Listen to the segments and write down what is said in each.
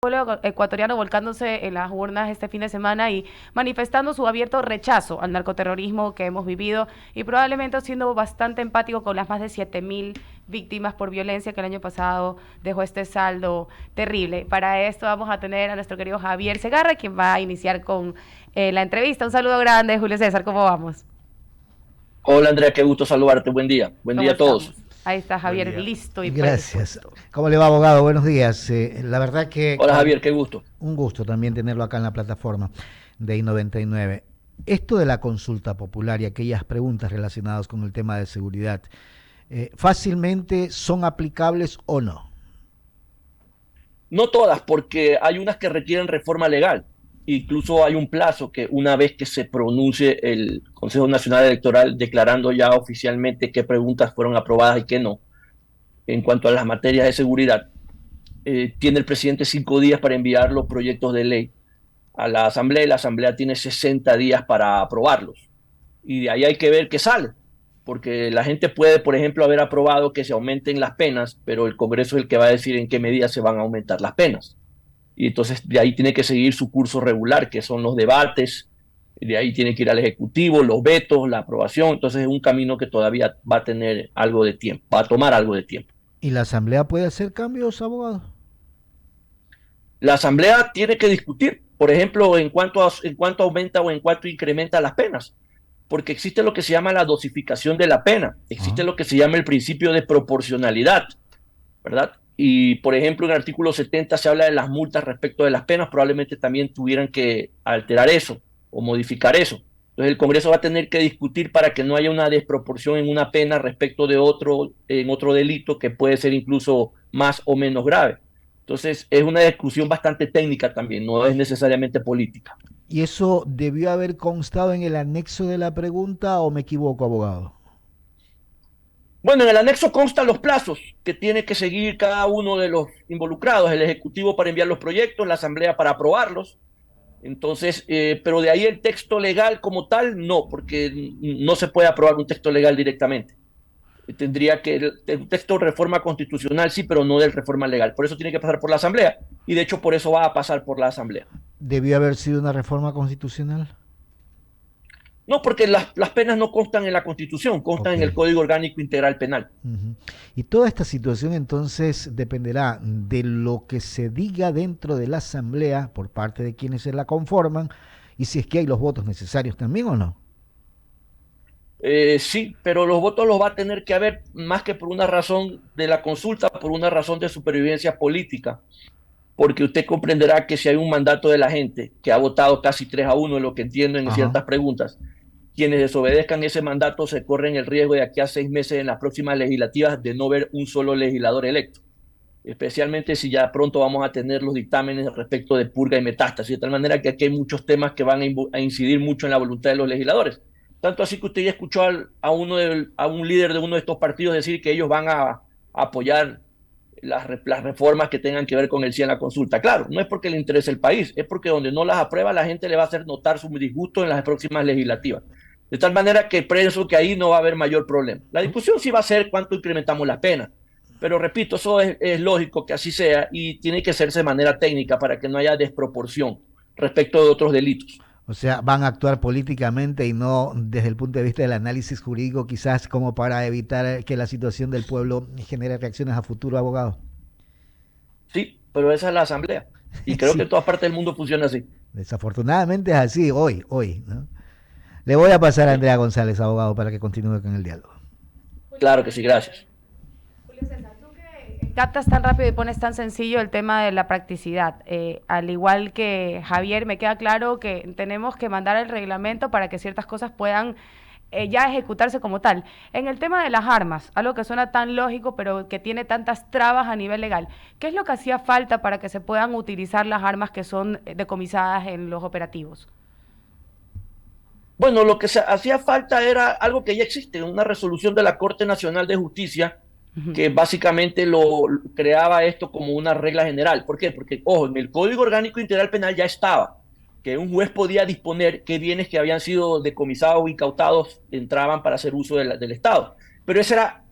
pueblo ecuatoriano volcándose en las urnas este fin de semana y manifestando su abierto rechazo al narcoterrorismo que hemos vivido y probablemente siendo bastante empático con las más de 7.000 víctimas por violencia que el año pasado dejó este saldo terrible. Para esto vamos a tener a nuestro querido Javier Segarra, quien va a iniciar con la entrevista. Un saludo grande, Julio César, ¿cómo vamos? Hola Andrea, qué gusto saludarte. Buen ¿Cómo día a todos. estamos? Ahí está Buen Javier, día. listo y Gracias. predispuesto. ¿Cómo le va, abogado? Buenos días. La verdad que Hola Javier, qué gusto. un gusto también tenerlo acá en la plataforma de I99. Esto de la consulta popular y aquellas preguntas relacionadas con el tema de seguridad, ¿fácilmente son aplicables o no? No todas, porque hay unas que requieren reforma legal. Incluso hay un plazo que una vez que se pronuncie el Consejo Nacional Electoral declarando ya oficialmente qué preguntas fueron aprobadas y qué no, en cuanto a las materias de seguridad, tiene el presidente 5 días para enviar los proyectos de ley a la Asamblea y la Asamblea tiene 60 días para aprobarlos. Y de ahí hay que ver qué sale, porque la gente puede, por ejemplo, haber aprobado que se aumenten las penas, pero el Congreso es el que va a decir en qué medida se van a aumentar las penas. Y entonces de ahí tiene que seguir su curso regular, que son los debates, de ahí tiene que ir al Ejecutivo, los vetos, la aprobación, entonces es un camino que todavía va a tener algo de tiempo, va a tomar algo de tiempo. ¿Y la Asamblea puede hacer cambios, abogado? La Asamblea tiene que discutir, por ejemplo, en cuánto aumenta o en cuánto incrementa las penas, porque existe lo que se llama la dosificación de la pena, existe Ajá. lo que se llama el principio de proporcionalidad, ¿verdad? Y, por ejemplo, en el artículo 70 se habla de las multas respecto de las penas, probablemente también tuvieran que alterar eso o modificar eso. Entonces el Congreso va a tener que discutir para que no haya una desproporción en una pena respecto de otro, en otro delito que puede ser incluso más o menos grave. Entonces es una discusión bastante técnica también, no es necesariamente política. ¿Y eso debió haber constado en el anexo de la pregunta o me equivoco, abogado? Bueno, en el anexo constan los plazos que tiene que seguir cada uno de los involucrados, el Ejecutivo para enviar los proyectos, la Asamblea para aprobarlos. Entonces, pero de ahí el texto legal como tal, no, porque no se puede aprobar un texto legal directamente. Tendría que, el texto de reforma constitucional sí, pero no de reforma legal. Por eso tiene que pasar por la Asamblea. Y de hecho, por eso va a pasar por la Asamblea. ¿Debió haber sido una reforma constitucional? No, porque las penas no constan en la Constitución, constan Ok. en el Código Orgánico Integral Penal. Ujú. Y toda esta situación entonces dependerá de lo que se diga dentro de la Asamblea por parte de quienes se la conforman y si es que hay los votos necesarios también o no. Sí, pero los votos los va a tener que haber más que por una razón de la consulta, por una razón de supervivencia política, porque usted comprenderá que si hay un mandato de la gente que ha votado casi 3-1 en lo que entiendo en Ajá. ciertas preguntas, quienes desobedezcan ese mandato se corren el riesgo de aquí a 6 meses en las próximas legislativas de no ver un solo legislador electo, especialmente si ya pronto vamos a tener los dictámenes respecto de purga y metástasis, de tal manera que aquí hay muchos temas que van a incidir mucho en la voluntad de los legisladores. Tanto así que usted ya escuchó a un líder de uno de estos partidos decir que ellos van a apoyar las reformas que tengan que ver con el sí en la consulta. Claro, no es porque le interese el país, es porque donde no las aprueba la gente le va a hacer notar su disgusto en las próximas legislativas. De tal manera que pienso que ahí no va a haber mayor problema. La discusión sí va a ser cuánto incrementamos la pena, pero repito, eso es lógico que así sea y tiene que hacerse de manera técnica para que no haya desproporción respecto de otros delitos. O sea, van a actuar políticamente y no desde el punto de vista del análisis jurídico, quizás como para evitar que la situación del pueblo genere reacciones a futuro, abogado. Sí, pero esa es la asamblea. Y creo que Sí, en todas partes del mundo funciona así. desafortunadamente es así, hoy, ¿no? Le voy a pasar a Sí, Andrea González, abogado, para que continúe con el diálogo. claro que sí, gracias. Julio César, tú que captas tan rápido y pones tan sencillo el tema de la practicidad, al igual que Javier, me queda claro que tenemos que mandar el reglamento para que ciertas cosas puedan ya ejecutarse como tal. En el tema de las armas, algo que suena tan lógico, pero que tiene tantas trabas a nivel legal, ¿qué es lo que hacía falta para que se puedan utilizar las armas que son decomisadas en los operativos? Bueno, lo que hacía falta era algo que ya existe, una resolución de la Corte Nacional de Justicia Ujú. que básicamente creaba esto como una regla general. ¿Por qué? Porque, ojo, en el Código Orgánico Integral Penal ya estaba que un juez podía disponer qué bienes que habían sido decomisados o incautados entraban para hacer uso del Estado. Pero ese era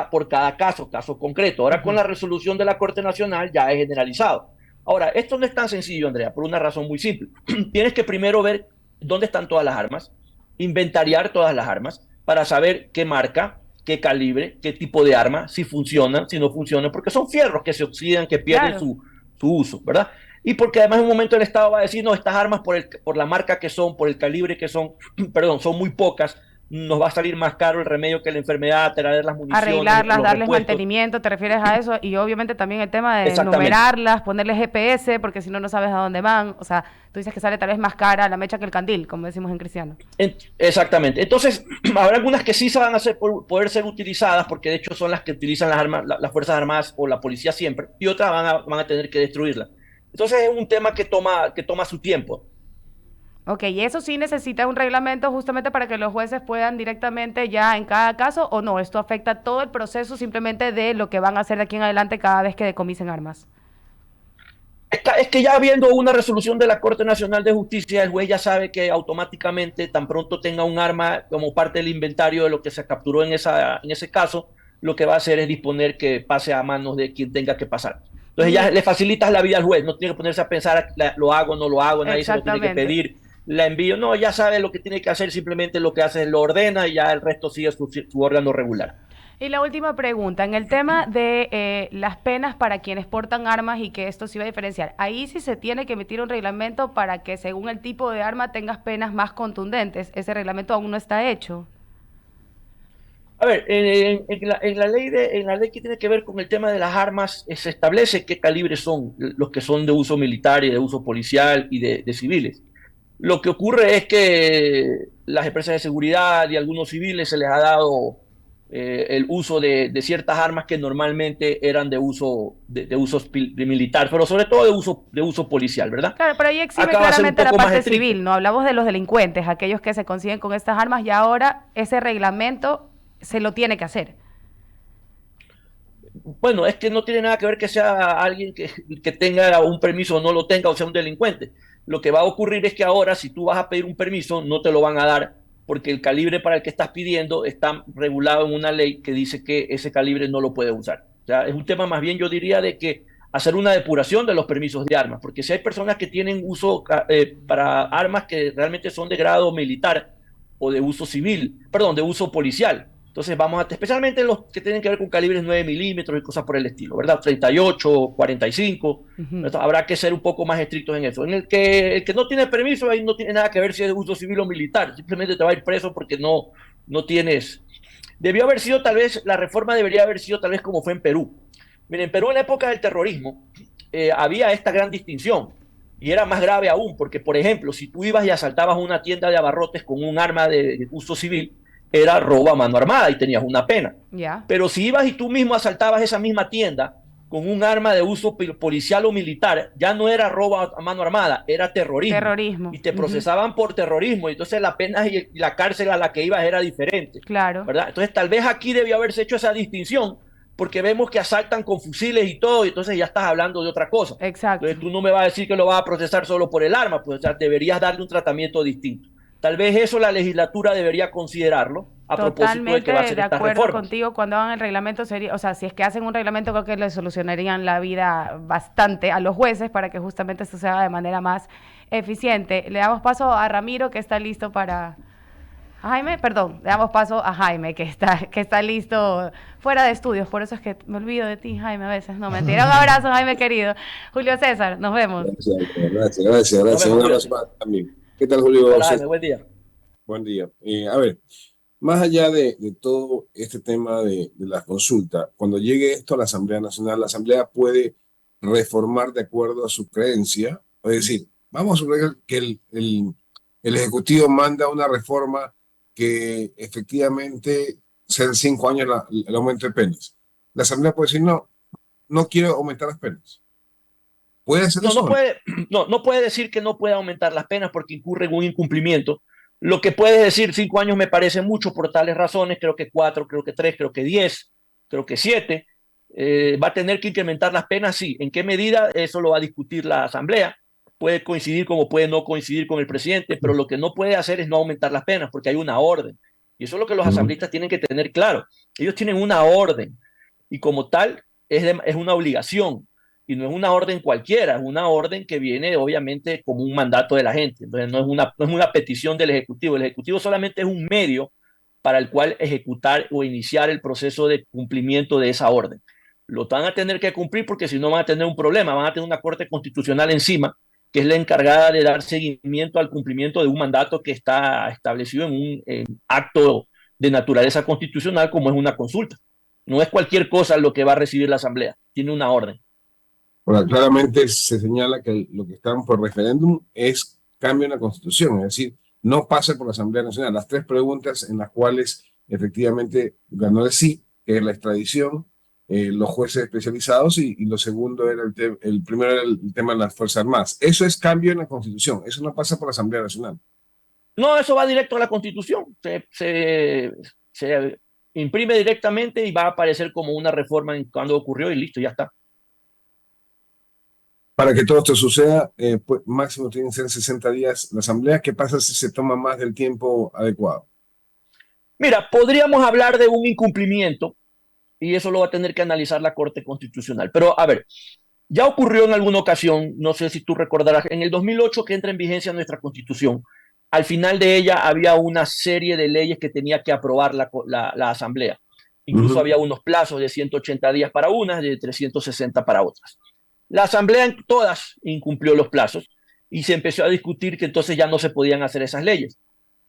por cada caso, caso concreto. Ahora con Ujú. la resolución de la Corte Nacional ya es generalizado. Ahora, esto no es tan sencillo, Andrea, por una razón muy simple. Tienes que primero ver dónde están todas las armas, inventariar todas las armas para saber qué marca, qué calibre, qué tipo de arma, si funcionan, si no funcionan, porque son fierros que se oxidan, que pierden Claro. su uso, ¿verdad? Y porque además en un momento el Estado va a decir, no, estas armas por la marca que son, por el calibre que son, perdón, son muy pocas, nos va a salir más caro el remedio que la enfermedad, traer las municiones, Arreglarlas, los darles repuestos. mantenimiento, ¿te refieres a eso? Y obviamente también el tema de Exactamente. numerarlas, ponerles GPS, porque si no, no sabes a dónde van. O sea, tú dices que sale tal vez más cara la mecha que el candil, como decimos en cristiano. Exactamente. Entonces, habrá algunas que sí se van a poder ser utilizadas, porque de hecho son las que utilizan las armas, las Fuerzas Armadas o la policía siempre, y otras van a tener que destruirlas. Entonces es un tema que toma su tiempo. Ok, ¿y eso sí necesita un reglamento justamente para que los jueces puedan directamente ya en cada caso o no? ¿Esto afecta todo el proceso simplemente de lo que van a hacer de aquí en adelante cada vez que decomisen armas? Es que ya habiendo una resolución de la Corte Nacional de Justicia, el juez ya sabe que automáticamente, tan pronto tenga un arma como parte del inventario de lo que se capturó en ese caso, lo que va a hacer es disponer que pase a manos de quien tenga que pasar. Entonces ya Y le facilitas la vida al juez, no tiene que ponerse a pensar, lo hago, no lo hago, nadie se lo tiene que exactamente. pedir, la envío, no, ya sabe lo que tiene que hacer, simplemente lo que hace es lo ordena y ya el resto sigue su órgano regular. Y la última pregunta, en el tema de las penas para quienes portan armas y que esto se iba a diferenciar, ahí sí se tiene que emitir un reglamento para que según el tipo de arma tengas penas más contundentes. Ese reglamento aún no está hecho. A ver, en la ley que tiene que ver con el tema de las armas, se establece qué calibres son los que son de uso militar y de uso policial y de civiles. Lo que ocurre es que las empresas de seguridad y a algunos civiles se les ha dado el uso de ciertas armas que normalmente eran de uso militar, pero sobre todo de uso policial, ¿verdad? Claro, pero ahí exime Acá va a ser un claramente la poco más parte estricto. civil, no hablamos de los delincuentes, aquellos que se consiguen con estas armas y ahora ese reglamento se lo tiene que hacer. Bueno, es que no tiene nada que ver que sea alguien que tenga un permiso o no lo tenga o sea un delincuente. Lo que va a ocurrir es que ahora, si tú vas a pedir un permiso, no te lo van a dar porque el calibre para el que estás pidiendo está regulado en una ley que dice que ese calibre no lo puede usar. O sea, es un tema más bien, yo diría, de que hacer una depuración de los permisos de armas, porque si hay personas que tienen uso para armas que realmente son de grado militar o de uso civil, perdón, de uso policial, entonces vamos a, especialmente los que tienen que ver con calibres 9 milímetros y cosas por el estilo, ¿verdad? 38, 45, Ujú. ¿verdad? Habrá que ser un poco más estrictos en eso. El que no tiene permiso, ahí no tiene nada que ver si es de uso civil o militar, simplemente te va a ir preso porque no tienes... Debió haber sido tal vez, la reforma debería haber sido tal vez como fue en Perú. Miren, en Perú en la época del terrorismo había esta gran distinción y era más grave aún, porque por ejemplo, si tú ibas y asaltabas una tienda de abarrotes con un arma de uso civil, era robo a mano armada y tenías una pena. Ya. Pero si ibas y tú mismo asaltabas esa misma tienda con un arma de uso policial o militar, ya no era robo a mano armada, era terrorismo. Terrorismo. Y te Ujú. procesaban por terrorismo, y entonces la pena y la cárcel a la que ibas era diferente, Claro. ¿verdad? Entonces tal vez aquí debió haberse hecho esa distinción, porque vemos que asaltan con fusiles y todo, y entonces ya estás hablando de otra cosa. Exacto. Entonces tú no me vas a decir que lo vas a procesar solo por el arma, pues o sea, deberías darle un tratamiento distinto. Tal vez eso la legislatura debería considerarlo a propósito de que Totalmente va a hacer de estas acuerdo reformas. contigo. Cuando hagan el reglamento sería, o sea, si es que hacen un reglamento, creo que le solucionarían la vida bastante a los jueces para que justamente esto se haga de manera más eficiente. Le damos paso a Ramiro, que está listo para Jaime, perdón, le damos paso a Jaime, que está listo fuera de estudios. Por eso es que me olvido de ti, Jaime, a veces. No, mentira. Un abrazo, Jaime querido. Julio César, nos vemos. Gracias, gracias, gracias, Nos gracias. vemos, Un abrazo cuídate. para ti también. ¿Qué tal, Julio Hola, Jaime, César? buen día. Buen día. A ver, más allá de todo este tema de las consultas, cuando llegue esto a la Asamblea Nacional, la Asamblea puede reformar de acuerdo a su creencia. Es decir, vamos a suponer que el Ejecutivo manda una reforma que efectivamente sea de 5 años el aumento de penas. La Asamblea puede decir, no, no quiero aumentar las penas. ¿Puede hacer No, eso no o no? puede, no puede decir que no puede aumentar las penas porque incurre en un incumplimiento. Lo que puede decir, 5 años me parece mucho por tales razones, creo que 4, creo que 3, creo que 10, creo que 7. Va a tener que incrementar las penas, sí. ¿En qué medida? Eso lo va a discutir la Asamblea. Puede coincidir como puede no coincidir con el presidente, pero lo que no puede hacer es no aumentar las penas porque hay una orden. Y eso es lo que los Ujú. asambleístas tienen que tener claro. Ellos tienen una orden y como tal es una obligación. y no es una orden cualquiera, es una orden que viene obviamente como un mandato de la gente. Entonces no es una petición del Ejecutivo. El Ejecutivo solamente es un medio para el cual ejecutar o iniciar el proceso de cumplimiento de esa orden. Lo van a tener que cumplir porque si no van a tener un problema, van a tener una Corte Constitucional encima, que es la encargada de dar seguimiento al cumplimiento de un mandato que está establecido en un acto de naturaleza constitucional como es una consulta. No es cualquier cosa lo que va a recibir la Asamblea, tiene una orden. Ahora, claramente se señala que lo que están por referéndum es cambio en la Constitución, es decir, no pasa por la Asamblea Nacional. Las tres preguntas en las cuales efectivamente ganó el sí, que es la extradición, los jueces especializados y lo segundo era el primero era el tema de las Fuerzas Armadas. Eso es cambio en la Constitución, eso no pasa por la Asamblea Nacional. No, eso va directo a la Constitución, se imprime directamente y va a aparecer como una reforma en cuando ocurrió y listo, ya está. Para que todo esto suceda, pues, máximo tienen que ser 60 días la Asamblea. ¿Qué pasa si se toma más del tiempo adecuado? Mira, podríamos hablar de un incumplimiento y eso lo va a tener que analizar la Corte Constitucional. Pero a ver, ya ocurrió en alguna ocasión, no sé si tú recordarás, en el 2008 que entra en vigencia nuestra Constitución, al final de ella había una serie de leyes que tenía que aprobar la Asamblea. Incluso había unos plazos de 180 días para unas, de 360 para otras. La Asamblea en todas incumplió los plazos y se empezó a discutir que entonces ya no se podían hacer esas leyes.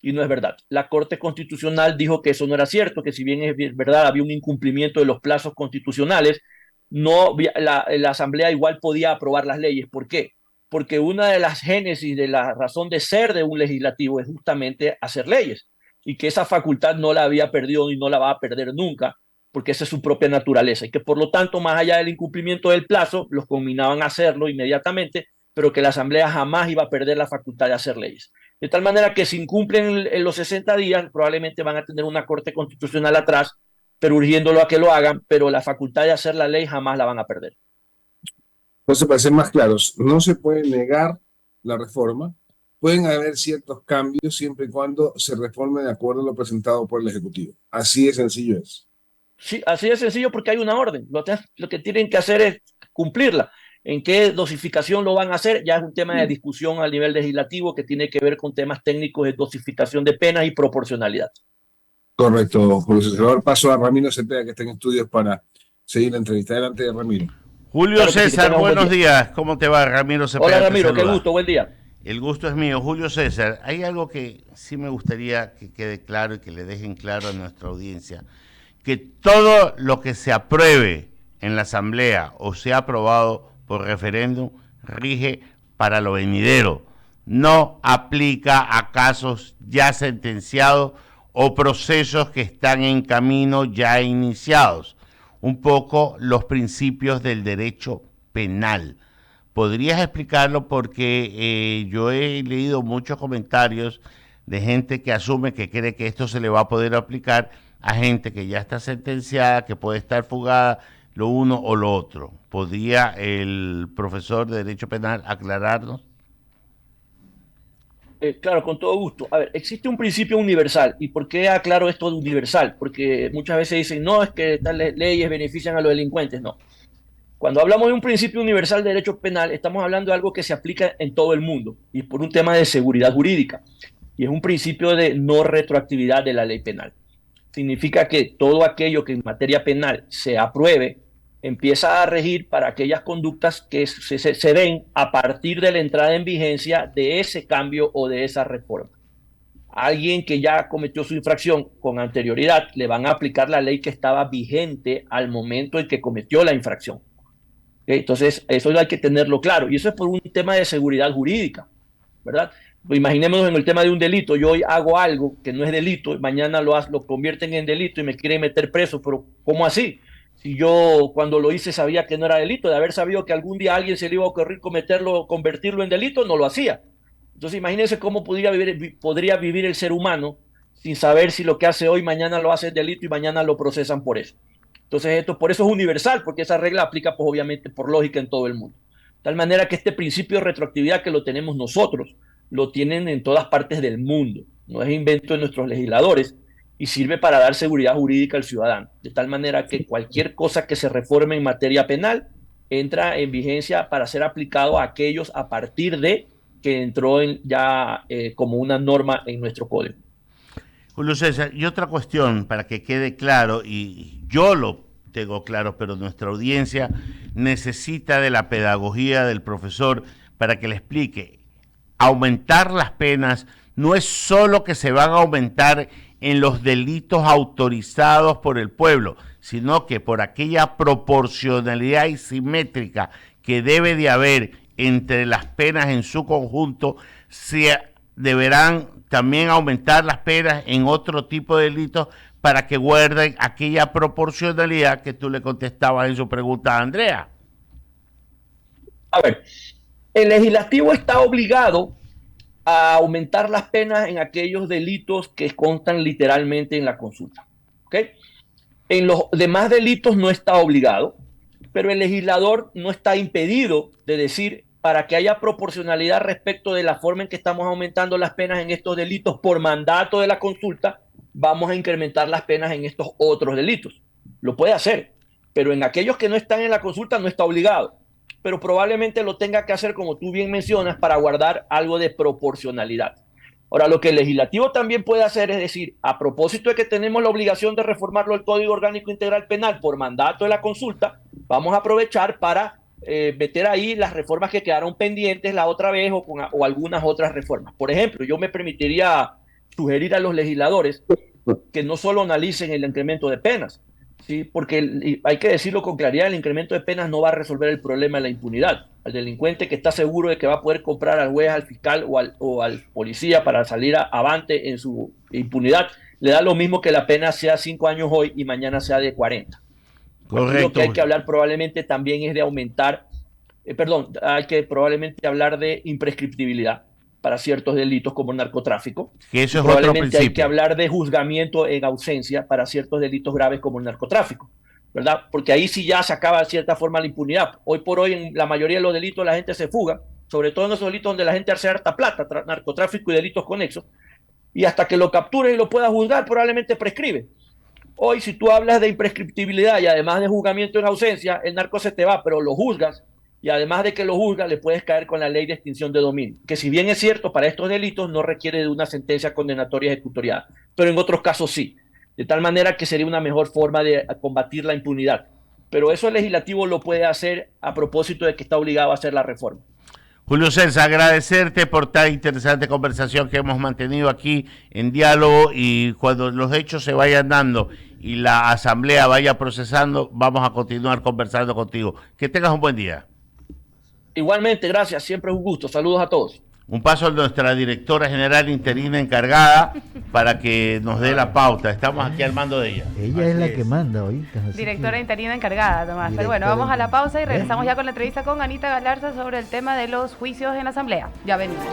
Y no es verdad. La Corte Constitucional dijo que eso no era cierto, que si bien es verdad había un incumplimiento de los plazos constitucionales, no, la Asamblea igual podía aprobar las leyes. ¿Por qué? Porque una de las génesis de la razón de ser de un legislativo es justamente hacer leyes y que esa facultad no la había perdido y no la va a perder nunca porque esa es su propia naturaleza y que por lo tanto más allá del incumplimiento del plazo los combinaban a hacerlo inmediatamente, pero que la Asamblea jamás iba a perder la facultad de hacer leyes. De tal manera que si incumplen en los 60 días probablemente van a tener una Corte Constitucional atrás, pero urgiéndolo a que lo hagan, pero la facultad de hacer la ley jamás la van a perder. Entonces, para ser más claros, no se puede negar la reforma, pueden haber ciertos cambios siempre y cuando se reforme de acuerdo a lo presentado por el Ejecutivo. Así de sencillo es. Sí, así de sencillo porque hay una orden. Lo que tienen que hacer es cumplirla. En qué dosificación lo van a hacer ya es un tema de discusión a nivel legislativo que tiene que ver con temas técnicos de dosificación de penas y proporcionalidad. Correcto, Julio César. Paso a Ramiro Cepeda, que está en estudios para seguir la entrevista. Adelante, Ramiro. Julio Claro César, buenos días. ¿Cómo te va? Ramiro Cepeda. Hola Ramiro, qué gusto, buen día. El gusto es mío. Julio César, hay algo que sí me gustaría que quede claro y que le dejen claro a nuestra audiencia, que todo lo que se apruebe en la Asamblea o sea aprobado por referéndum rige para lo venidero, no aplica a casos ya sentenciados o procesos que están en camino ya iniciados. Un poco los principios del derecho penal. ¿Podrías explicarlo? Porque yo he leído muchos comentarios de gente que asume que cree que esto se le va a poder aplicar a gente que ya está sentenciada, que puede estar fugada, lo uno o lo otro. ¿Podría el profesor de Derecho Penal aclararnos? Claro, con todo gusto. A ver, existe un principio universal. ¿Y por qué aclaro esto de universal? Porque muchas veces dicen, no, es que estas leyes benefician a los delincuentes. No. Cuando hablamos de un principio universal de derecho penal, estamos hablando de algo que se aplica en todo el mundo y por un tema de seguridad jurídica. Y es un principio de no retroactividad de la ley penal. Significa que todo aquello que en materia penal se apruebe empieza a regir para aquellas conductas que se den a partir de la entrada en vigencia de ese cambio o de esa reforma. A alguien que ya cometió su infracción con anterioridad le van a aplicar la ley que estaba vigente al momento en que cometió la infracción. Entonces, eso hay que tenerlo claro. Y eso es por un tema de seguridad jurídica, ¿verdad? Pues imaginémonos en el tema de un delito. Yo hoy hago algo que no es delito, mañana lo convierten en delito y me quieren meter preso. Pero, ¿cómo así? Si yo cuando lo hice sabía que no era delito, de haber sabido que algún día a alguien se le iba a ocurrir convertirlo en delito, no lo hacía. Entonces, imagínense cómo podría vivir el ser humano sin saber si lo que hace hoy, mañana lo hace delito y mañana lo procesan por eso. Entonces, por eso es universal, porque esa regla aplica, pues, obviamente, por lógica en todo el mundo. De tal manera que este principio de retroactividad que lo tenemos nosotros, lo tienen en todas partes del mundo. No es invento de nuestros legisladores y sirve para dar seguridad jurídica al ciudadano. De tal manera que cualquier cosa que se reforme en materia penal entra en vigencia para ser aplicado a aquellos a partir de que entró ya como una norma en nuestro código. Julio César, y otra cuestión para que quede claro, y yo lo tengo claro, pero nuestra audiencia necesita de la pedagogía del profesor para que le explique. Aumentar las penas no es solo que se van a aumentar en los delitos autorizados por el pueblo, sino que por aquella proporcionalidad y simétrica que debe de haber entre las penas en su conjunto, se deberán también aumentar las penas en otro tipo de delitos para que guarden aquella proporcionalidad que tú le contestabas en su pregunta a Andrea. A ver, el legislativo está obligado a aumentar las penas en aquellos delitos que constan literalmente en la consulta. ¿Ok? En los demás delitos no está obligado, pero el legislador no está impedido de decir, para que haya proporcionalidad respecto de la forma en que estamos aumentando las penas en estos delitos por mandato de la consulta, vamos a incrementar las penas en estos otros delitos. Lo puede hacer, pero en aquellos que no están en la consulta no está obligado, pero probablemente lo tenga que hacer, como tú bien mencionas, para guardar algo de proporcionalidad. Ahora, lo que el legislativo también puede hacer es decir, a propósito de que tenemos la obligación de reformarlo el Código Orgánico Integral Penal por mandato de la consulta, vamos a aprovechar para meter ahí las reformas que quedaron pendientes la otra vez o algunas otras reformas. Por ejemplo, yo me permitiría sugerir a los legisladores que no solo analicen el incremento de penas, ¿sí? Porque hay que decirlo con claridad, el incremento de penas no va a resolver el problema de la impunidad. Al delincuente que está seguro de que va a poder comprar al juez, al fiscal o al policía para salir avante en su impunidad, le da lo mismo que la pena sea 5 años hoy y mañana sea de 40. Correcto. Lo que hay que hablar probablemente también es de aumentar, hay que probablemente hablar de imprescriptibilidad para ciertos delitos como el narcotráfico. Que eso es probablemente otro principio. Hay que hablar de juzgamiento en ausencia para ciertos delitos graves como el narcotráfico, ¿verdad? Porque ahí sí ya se acaba de cierta forma la impunidad. Hoy por hoy en la mayoría de los delitos la gente se fuga, sobre todo en esos delitos donde la gente hace harta plata, narcotráfico y delitos conexos, y hasta que lo captures y lo puedas juzgar probablemente prescribe. Hoy, si tú hablas de imprescriptibilidad y además de juzgamiento en ausencia, el narco se te va, pero lo juzgas, y además de que lo juzgas, le puedes caer con la ley de extinción de dominio, que si bien es cierto, para estos delitos no requiere de una sentencia condenatoria ejecutoriada, pero en otros casos sí, de tal manera que sería una mejor forma de combatir la impunidad. Pero eso el legislativo lo puede hacer a propósito de que está obligado a hacer la reforma. Julio César, agradecerte por tan interesante conversación que hemos mantenido aquí en diálogo, y cuando los hechos se vayan dando y la asamblea vaya procesando, vamos a continuar conversando contigo. Que tengas un buen día. Igualmente, gracias, siempre es un gusto. Saludos a todos. Un paso a nuestra directora general interina encargada para que nos dé la pauta. Estamos aquí al mando de ella. Ella es la que manda ahorita. Directora interina encargada, Tomás. Pero bueno, vamos a la pausa y regresamos ya con la entrevista con Anita Galarza sobre el tema de los juicios en la Asamblea. Ya venimos.